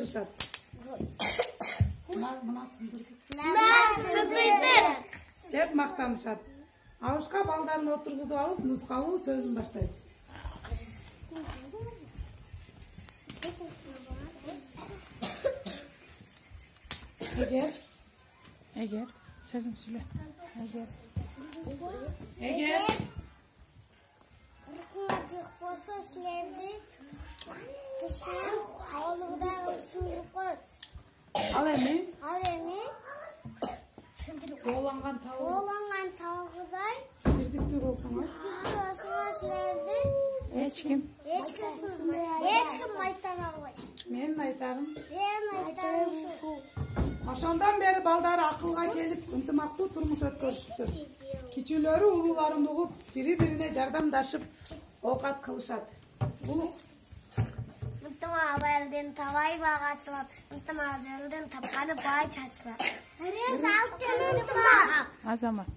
кылышат. Мына сындырдык деп мактанышат. Абышка балдарын отургузуп алып, нускалуу сөзүн баштайт. Эгер сөзүң сүйлө. Эгер ыркмачык болсо силерди кабылдагы сындырып коет. ал эми ооланган табагыдай бирдиктүү болсоңор силерди эч ким айта албайт. менин айтарым ушул. ошондон бери балдары акылга келип ынтымактуу турмуш өткөрүшүптүр. Кичүүлөрү улууларын угуп, бири-бирине жардамдашып оокат кылышат. Ынтыма абайлден табай бага ачылат. Ынтыма жолдон тапканы бай чачылат. Азамат